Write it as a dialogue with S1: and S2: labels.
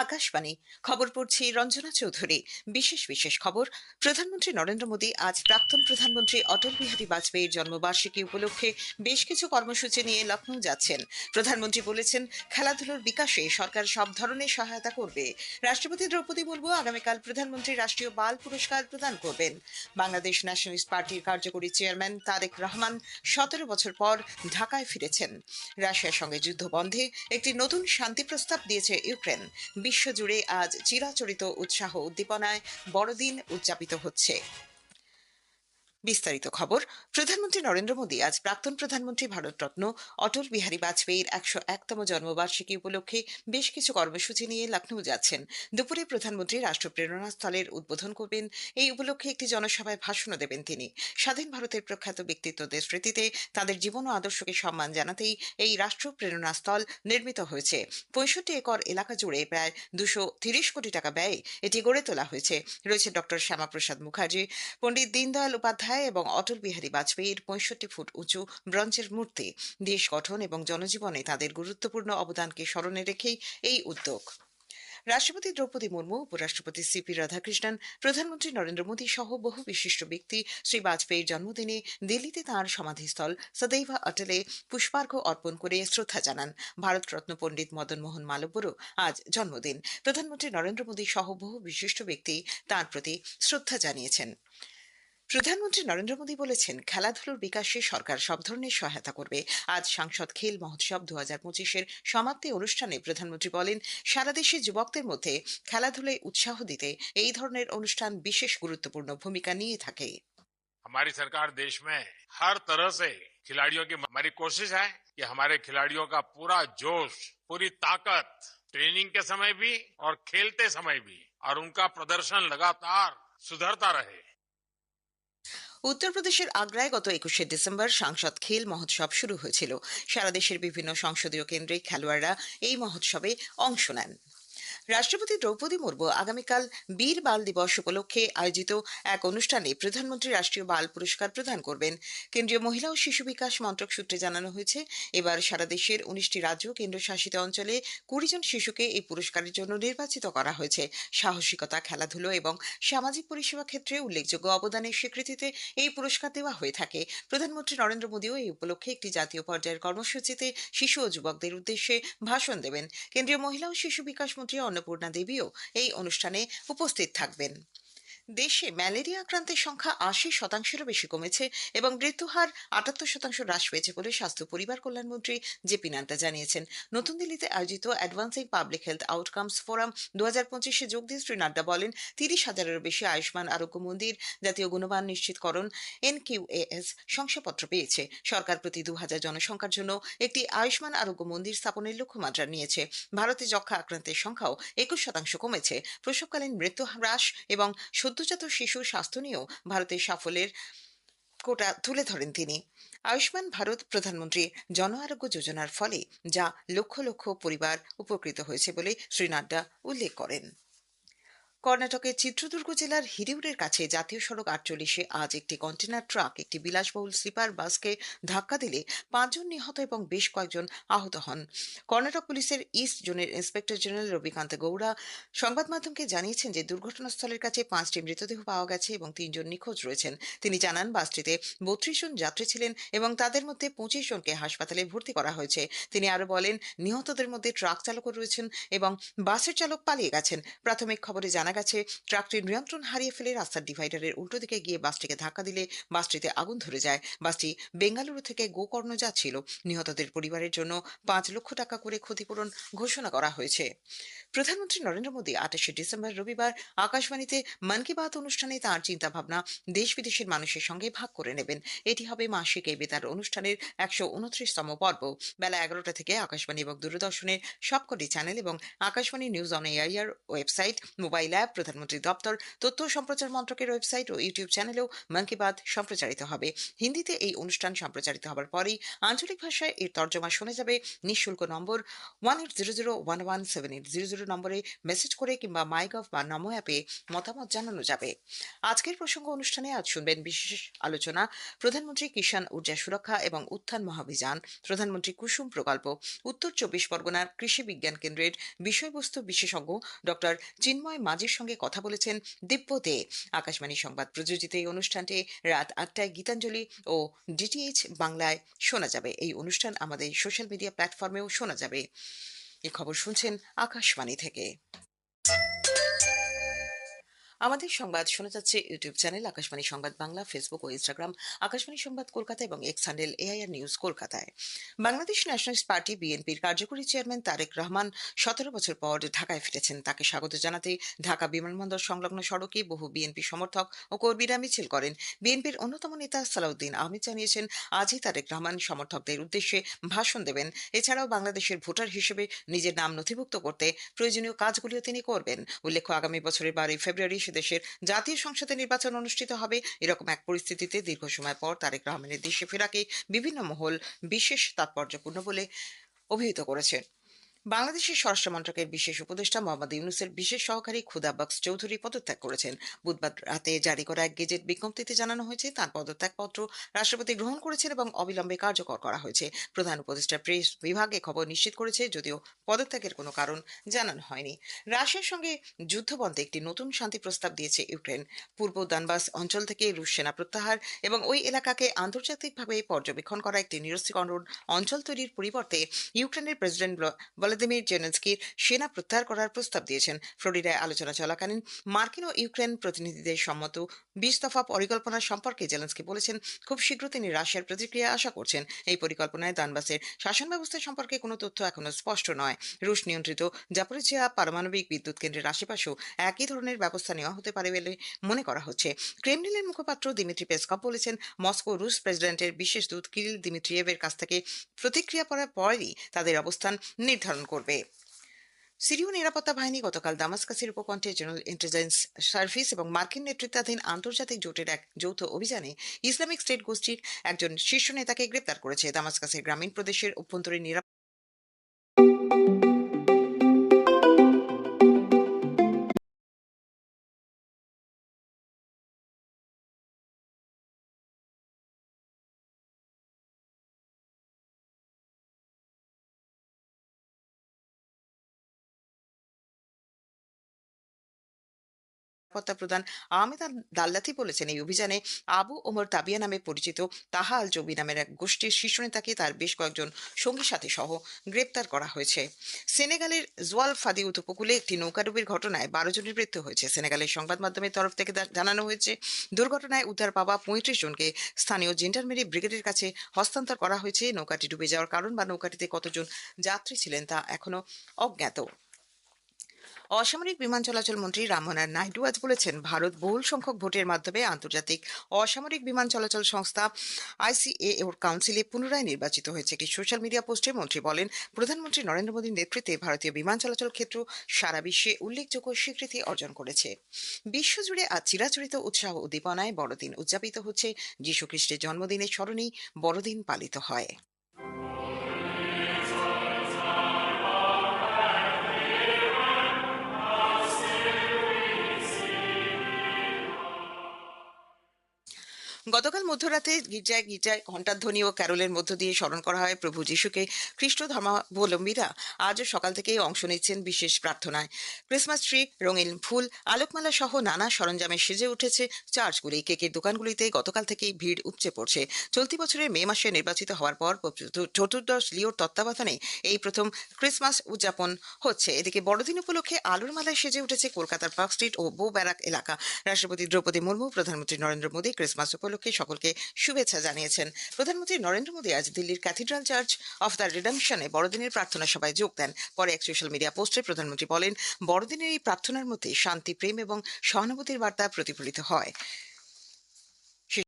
S1: আকাশবাণী খবর পড়ছি রঞ্জনা চৌধুরী। বিশেষ খবর। প্রধানমন্ত্রী নরেন্দ্র মোদী আজ প্রাক্তন প্রধানমন্ত্রী অটল বিহারী বাজপেয়ীর জন্মবার্ষিকী উপলক্ষে বেশ কিছু কর্মসূচি নিয়ে লখনৌ যাচ্ছেন। প্রধানমন্ত্রী বলেছেন, খেলাধুলার বিকাশে সরকার সব ধরনের সহায়তা করবে। রাষ্ট্রপতি দ্রৌপদী মুর্মু আগামীকাল প্রধানমন্ত্রী রাষ্ট্রীয় বাল পুরস্কার প্রদান করবেন। বাংলাদেশ ন্যাশনালিস্ট পার্টির কার্যকরী চেয়ারম্যান তারেক রহমান 17 বছর পর ঢাকায় ফিরেছেন। রাশিয়ার সঙ্গে যুদ্ধ বন্ধে একটি নতুন শান্তি প্রস্তাব দিয়েছে ইউক্রেন। বিশ্বজুড়ে আজ চিরাচরিত উৎসাহ উদ্দীপনায় বড়দিন উদযাপিত হচ্ছে। বিস্তারিত খবর। প্রধানমন্ত্রী নরেন্দ্র মোদী আজ প্রাক্তন প্রধানমন্ত্রী ভারতরত্ন অটল বিহারী বাজপেয়ীর 101তম জন্মবার্ষিকী উপলক্ষে বেশ কিছু কর্মসূচি নিয়ে লখনৌ যাচ্ছেন। দুপুরে প্রধানমন্ত্রী রাষ্ট্র প্রেরণা স্থলের উদ্বোধন করবেন। এই উপলক্ষে একটি জনসভায় ভাষণও দেবেন তিনি। স্বাধীন ভারতের প্রখ্যাত ব্যক্তিত্বদের স্মৃতিতে তাদের জীবন ও আদর্শকে সম্মান জানাতেই এই রাষ্ট্র প্রেরণা স্থল নির্মিত হয়েছে। 65 একর এলাকা জুড়ে প্রায় 230 কোটি টাকা ব্যয়ে এটি গড়ে তোলা হয়েছে। রয়েছে ডক্টর শ্যামাপ্রসাদ মুখার্জি, পণ্ডিত দীনদয়াল উপাধ্যায় এবং অটল বিহারী বাজপেয়ীর 65 ফুট উঁচু ব্রোঞ্জের মূর্তি। দেশ গঠন এবং জনজীবনে তাদের গুরুত্বপূর্ণ অবদানকে স্মরণে রেখেই এই উদ্যোগ। রাষ্ট্রপতি দ্রৌপদী মুর্মু, উপরাষ্ট্রপতি সিপি রাধাকৃষ্ণন, প্রধানমন্ত্রী নরেন্দ্র মোদী সহ বহু বিশিষ্ট ব্যক্তি শ্রী বাজপেয়ীর জন্মদিনে দিল্লিতে তাঁর সমাধিস্থল সদৈব অটলে পুষ্পার্ঘ্য অর্পণ করে শ্রদ্ধা জানান। ভারতরত্ন পণ্ডিত মদন মোহন মালব্যরও আজ জন্মদিন। প্রধানমন্ত্রী নরেন্দ্র মোদী সহ বহু বিশিষ্ট ব্যক্তি তাঁর প্রতি শ্রদ্ধা জানিয়েছেন। প্রধানমন্ত্রী নরেন্দ্র মোদী বলেছেন, খেলাধুলার বিকাশে সরকার সব ধরনের সহায়তা করবে। আজ সাংসদ খেল মহোৎসব 2025-এর সমাপ্তি অনুষ্ঠানে প্রধানমন্ত্রী বলেন, সারা দেশে যুবকদের মধ্যে খেলাধুলায় উৎসাহ দিতে এই ধরনের অনুষ্ঠান বিশেষ গুরুত্বপূর্ণ ভূমিকা নিয়ে থাকে।
S2: हमारी सरकार देश में हर तरह से खिलाड़ियों की हमारी कोशिश है कि हमारे खिलाड़ियों का पूरा जोश, पूरी ताकत ट्रेनिंग के समय भी और खेलते समय भी, और उनका प्रदर्शन लगातार सुधरता रहे।
S1: উত্তরপ্রদেশের আগ্রায় গত 21শে ডিসেম্বর সাংসদ খেল মহোৎসব শুরু হয়েছিল। সারা দেশের বিভিন্ন সংসদীয় কেন্দ্রে খেলোয়াড়রা এই মহোৎসবে অংশ নেন। রাষ্ট্রপতি দ্রৌপদী মুর্মু আগামীকাল বীর বাল দিবস উপলক্ষে আয়োজিত এক অনুষ্ঠানে প্রধানমন্ত্রী রাষ্ট্রীয় বাল পুরস্কার প্রদান করবেন। কেন্দ্রীয় মহিলা ও শিশু বিকাশ মন্ত্রক সূত্রে জানানো হয়েছে, এবার সারা দেশের 19টি রাজ্য কেন্দ্রশাসিত অঞ্চলে 20 জন শিশুকে এই পুরস্কারের জন্য নির্বাচিত করা হয়েছে। সাহসিকতা, খেলাধুলো এবং সামাজিক পরিষেবা ক্ষেত্রে উল্লেখযোগ্য অবদানের স্বীকৃতিতে এই পুরস্কার দেওয়া হয়ে থাকে। প্রধানমন্ত্রী নরেন্দ্র মোদীও এই উপলক্ষে একটি জাতীয় পর্যায়ের কর্মসূচিতে শিশু ও যুবকদের উদ্দেশ্যে ভাষণ দেবেন। কেন্দ্রীয় মহিলা ও শিশু বিকাশ মন্ত্রী অন্নপূর্ণা দেবীও এই অনুষ্ঠানে উপস্থিত থাকবেন। দেশে ম্যালেরিয়া আক্রান্তের সংখ্যা 80%-এরও বেশি কমেছে এবং মৃত্যুহার 78% হ্রাস পেয়েছে বলে স্বাস্থ্য পরিবার কল্যাণমন্ত্রী জেপি নাড্ডা জানিয়েছেন। নতুন দিল্লিতে আয়োজিত advancing public health outcomes forum 2025-এ যোগ দিয়ে শ্রী নাড্ডা বলেন, 30,000-এরও বেশি আয়ুষ্মান আরোগ্য মন্দির জাতীয় গুণমান নিশ্চিতকরণ NQAS শংসাপত্র পেয়েছে। সরকার প্রতি 2000 জনসংখ্যার জন্য একটি আয়ুষ্মান আরোগ্য মন্দির স্থাপনের লক্ষ্যমাত্রা নিয়েছে। ভারতে যক্ষ্মা আক্রান্তের সংখ্যাও 21% কমেছে। প্রসবকালীন মৃত্যু হ্রাস এবং সদ্যজাত শিশুর স্বাস্থ্য নিয়েও ভারতের সাফল্যের কোটা তুলে ধরেন তিনি। আয়ুষ্মান ভারত প্রধানমন্ত্রী জন আরোগ্য যোজনার ফলে যা লক্ষ লক্ষ পরিবার উপকৃত হয়েছে বলে শ্রী নাড্ডা উল্লেখ করেন। কর্ণাটকের চিত্রদুর্গ জেলার হিরিউরের কাছে জাতীয় সড়ক 48-এ আজ একটি কন্টেনার ট্রাক একটি বিলাসবহুল স্লিপার বাসকে ধাক্কা দিলে 5 জন নিহত এবং বেশ কয়েকজন আহত হন। কর্ণাটক পুলিশের ইস্ট জোনের ইন্সপেক্টর জেনারেল রবিকান্ত গৌড়া সংবাদ মাধ্যমকে জানিয়েছেন যে দুর্ঘটনাস্থলের কাছে 5টি মৃতদেহ পাওয়া গেছে এবং 3 জন নিখোঁজ রয়েছেন। তিনি জানান, বাসটিতে 32 জন যাত্রী ছিলেন এবং তাদের মধ্যে 25 জনকে হাসপাতালে ভর্তি করা হয়েছে। তিনি আরো বলেন, নিহতদের মধ্যে ট্রাক চালকও রয়েছেন এবং বাসের চালক পালিয়ে গেছেন। প্রাথমিক খবরে জানা গেছে, ট্রাকটি নিয়ন্ত্রণ হারিয়ে ফেলে রাস্তার ডিভাইডারের উল্টো দিকে গিয়ে বাসটিকে ধাক্কা দিলে বাসটিতে আগুন ধরে যায়। বাসটি বেঙ্গালুরু থেকে গোকর্ণ যাচ্ছিল। নিহতদের পরিবারের জন্য 5 লক্ষ টাকা করে ক্ষতিপূরণ ঘোষণা করা হয়েছে। প্রধানমন্ত্রী নরেন্দ্র মোদী 28শে ডিসেম্বর রবিবার আকাশবাণীতে মন কি বাত অনুষ্ঠানে তাঁর চিন্তাভাবনা দেশ বিদেশের মানুষের সঙ্গে ভাগ করে নেবেন। এটি হবে মাসিক এই বেতার অনুষ্ঠানের 129তম পর্ব। বেলা 11টা থেকে আকাশবাণী এবং দূরদর্শনের সবকটি চ্যানেল এবং Akashvani news on AIR website, mobile app, প্রধানমন্ত্রীর দপ্তর, তথ্য ও সম্প্রচার মন্ত্রকের ওয়েবসাইট ও ইউটিউব চ্যানেলেও মন কি বাত সম্প্রচারিত হবে। হিন্দিতে এই অনুষ্ঠান সম্প্রচারিত হবার পরেই আঞ্চলিক ভাষায় এর তর্জমা শোনা যাবে। নিঃশুল্ক নম্বর 1800117800 নম্বরে মেসেজ করে কিংবা মাইগভ বা নমো অ্যাপে মতামত জানানো যাবে। আজকের প্রসঙ্গ অনুষ্ঠানে আজ শুনবেন বিশেষ আলোচনা, প্রধানমন্ত্রী কিষাণ ঊর্জা সুরক্ষা এবং উত্থান মহাভিযান, প্রধানমন্ত্রী কুসুম প্রকল্প, উত্তর 24 পরগনার কৃষি বিজ্ঞান কেন্দ্রের বিষয়বস্তু বিশেষজ্ঞ ডক্টর চিন্ময় মাঝির সঙ্গে কথা বলেছেন দিব্য দে। আকাশবাণী সংবাদ প্রযোজিত এই অনুষ্ঠানটি রাত 8টায় গীতাঞ্জলি ও ডিটিএইচ বাংলায় শোনা যাবে। এই অনুষ্ঠান আমাদের সোশ্যাল মিডিয়া প্ল্যাটফর্মেও শোনা যাবে। এই খবর শুনছেন আকাশবাণী থেকে। আমাদের সংবাদ শোনা যাচ্ছে ইউটিউব চ্যানেল আকাশবাণী সংবাদ বাংলা, ফেসবুক ও ইনস্টাগ্রাম আকাশবাণী সংবাদ কলকাতা এবং এক্স হ্যান্ডেল এআইআর নিউজ কলকাতায়। বাংলাদেশ ন্যাশনালিস্ট পার্টি বিএনপির কার্যকরী চেয়ারম্যান তারেক রহমান 17 বছর পর ঢাকায় ফিরেছেন। তাকে স্বাগত জানাতে ঢাকা বিমানবন্দর সংলগ্ন সড়কে বহু বিএনপি সমর্থক ও কর্মীরা মিছিল করেন। বিএনপির অন্যতম নেতা সালাউদ্দিন আহমেদ জানিয়েছেন, আজই তারেক রহমান সমর্থকদের উদ্দেশ্যে ভাষণ দেবেন। এছাড়াও বাংলাদেশের ভোটার হিসেবে নিজের নাম নথিভুক্ত করতে প্রয়োজনীয় কাজগুলিও তিনি করবেন। উল্লেখ্য, আগামী বছরের 12 ফেব্রুয়ারি দেশের জাতীয় সংসদের নির্বাচন অনুষ্ঠিত হবে। এরকম এক পরিস্থিতিতে দীর্ঘ সময় পর তারেক রহমানের দেশে ফেরাকে বিভিন্ন মহল বিশেষ তাৎপর্যপূর্ণ বলে অভিহিত করেছে। বাংলাদেশের স্বরাষ্ট্র মন্ত্রকের বিশেষ উপদেষ্টা মোহাম্মদ ইউনূসের বিশেষ সহকারী খুদা বক্স চৌধুরী পদত্যাগ করেছেন। বুধবার রাতে জারি করা এক গেজেট বিজ্ঞপ্তিতে জানানো হয়েছে, তাঁর পদত্যাগপত্র রাষ্ট্রপতি গ্রহণ করেছেন এবং অবিলম্বে কার্যকর করা হয়েছে। প্রধান উপদেষ্টা প্রেস বিভাগ এ খবর নিশ্চিত করেছে, যদিও পদত্যাগের কোনো কারণ জানানো হয়নি। রাশিয়ার সঙ্গে যুদ্ধবন্ধে একটি নতুন শান্তি প্রস্তাব দিয়েছে ইউক্রেন। পূর্ব দানবাস অঞ্চল থেকে রুশ সেনা প্রত্যাহার এবং ওই এলাকাকে আন্তর্জাতিকভাবে পর্যবেক্ষণ করা একটি নিরস্ত্রীকরণ অঞ্চল তৈরির পরিবর্তে ইউক্রেনের প্রেসিডেন্ট ভলোদিমির জেলেনস্কির সেনা প্রত্যাহার করার প্রস্তাব দিয়েছেন। ফ্লোরিডায় আলোচনা চলাকালীন মার্কিন ও ইউক্রেন প্রতিনিধিদের সম্মত 20 দফা পরিকল্পনা সম্পর্কে জেলেনস্কি বলেছেন, খুব শীঘ্র তিনি রাশিয়ার প্রতিক্রিয়া আশা করছেন। এই পরিকল্পনায় দানবাসের শাসন ব্যবস্থা সম্পর্কে কোনো তথ্য এখনো স্পষ্ট নয়। রুশ নিয়ন্ত্রিত জাপোরিজিয়া পারমাণবিক বিদ্যুৎ কেন্দ্রের আশেপাশেও একই ধরনের ব্যবস্থা নেওয়া হতে পারে বলে মনে করা হচ্ছে। ক্রেমলিনের মুখপাত্র দিমিত্রি পেসকভ বলেছেন, মস্কো রুশ প্রেসিডেন্টের বিশেষ দূত কিরিল দিমিত্রিয়েভের কাছ থেকে প্রতিক্রিয়া পাওয়ার পরই তাদের অবস্থান নির্ধারণ করবে। সিরীয় নিরাপত্তা বাহিনী গতকাল দামাস্কাসের উপকণ্ঠে জেনারেল ইন্টেলিজেন্স সার্ভিস এবং মার্কিন নেতৃত্বাধীন আন্তর্জাতিক জোটের এক যৌথ অভিযানে ইসলামিক স্টেট গোষ্ঠীর একজন শীর্ষ নেতাকে গ্রেপ্তার করেছে। দামাস্কাসের গ্রামীণ প্রদেশের অভ্যন্তরীণ নিরাপত্তা প্রধান আহমেদ দাল্লাতি বলেছেন, এই অভিযানে আবু ওমর তাবিয়া নামে পরিচিত তাহা আল জবি নামের এক গোষ্ঠীর শীর্ষ নেতাকে তার বেশ কয়েকজন সঙ্গী সাথী সহ গ্রেপ্তার করা হয়েছে। সেনেগালের জোয়াল ফাদিউত উপকূলে একটি নৌকাডুবির ঘটনায় 12 জনের মৃত্যু হয়েছে। সেনেগালের সংবাদ মাধ্যমের তরফ থেকে জানানো হয়েছে, দুর্ঘটনায় উদ্ধার পাওয়া 35 জনকে স্থানীয় জেন্ডারমেরি ব্রিগেডের কাছে হস্তান্তর করা হয়েছে। নৌকাটি ডুবে যাওয়ার কারণ বা নৌকাটিতে কতজন যাত্রী ছিলেন তা এখনো অজ্ঞাত। অসামরিক বিমান চলাচল মন্ত্রী রামমোহন নাইডু আজ বলেছেন, ভারত বহুল সংখ্যক ভোটের মাধ্যমে আন্তর্জাতিক অসামরিক বিমান চলাচল সংস্থা আইসিএ এর কাউন্সিলে পুনরায় নির্বাচিত হয়েছে। একটি সোশ্যাল মিডিয়া পোস্টে মন্ত্রী বলেন, প্রধানমন্ত্রী নরেন্দ্র মোদীর নেতৃত্বে ভারতীয় বিমান চলাচল ক্ষেত্র সারা বিশ্বে উল্লেখযোগ্য স্বীকৃতি অর্জন করেছে। বিশ্বজুড়ে আজ চিরাচরিত উৎসাহ উদ্দীপনায় বড়দিন উদযাপিত হচ্ছে। যীশু খ্রিস্টের জন্মদিনের স্মরণেই বড়দিন পালিত হয়। গতকাল মধ্যরাতে গির্জায় গির্জায় ঘণ্টার ধ্বনি ও ক্যারলের মধ্য দিয়ে স্মরণ করা হয় প্রভু যীশুকে। খ্রিস্ট ধর্মাবলম্বীরা আজও সকাল থেকেই অংশ নিচ্ছেন বিশেষ প্রার্থনায়। ক্রিসমাস ট্রি, রঙিন ফুল, আলোকমালা সহ নানা সরঞ্জামে সেজে উঠেছে চার্চগুলি। কেকের দোকানগুলিতে গতকাল থেকেই ভিড় উপচে পড়ছে। চলতি বছরের মে মাসে নির্বাচিত হওয়ার পর চতুর্দশ লিওর তত্ত্বাবধানে এই প্রথম ক্রিসমাস উদযাপন হচ্ছে। এদিকে বড়দিন উপলক্ষে আলোর মালায় সেজে উঠেছে কলকাতার পার্ক স্ট্রিট ও বো ব্যারাক এলাকা। রাষ্ট্রপতি দ্রৌপদী মুর্মু, প্রধানমন্ত্রী নরেন্দ্র মোদী ক্রিসমাস উপলক্ষে সকলকে শুভেচ্ছা জানিয়েছেন। প্রধানমন্ত্রী নরেন্দ্র মোদী আজ দিল্লির ক্যাথিড্রাল চার্চ অফ দ্য রিডেম্পশনে বড়দিনের প্রার্থনা সভায় যোগ দেন। পরে এক সোশ্যাল মিডিয়া পোস্টে প্রধানমন্ত্রী বলেন, বড়দিনের এই প্রার্থনার মধ্যে শান্তি, প্রেম এবং সহানুভূতির বার্তা প্রতিফলিত হয়।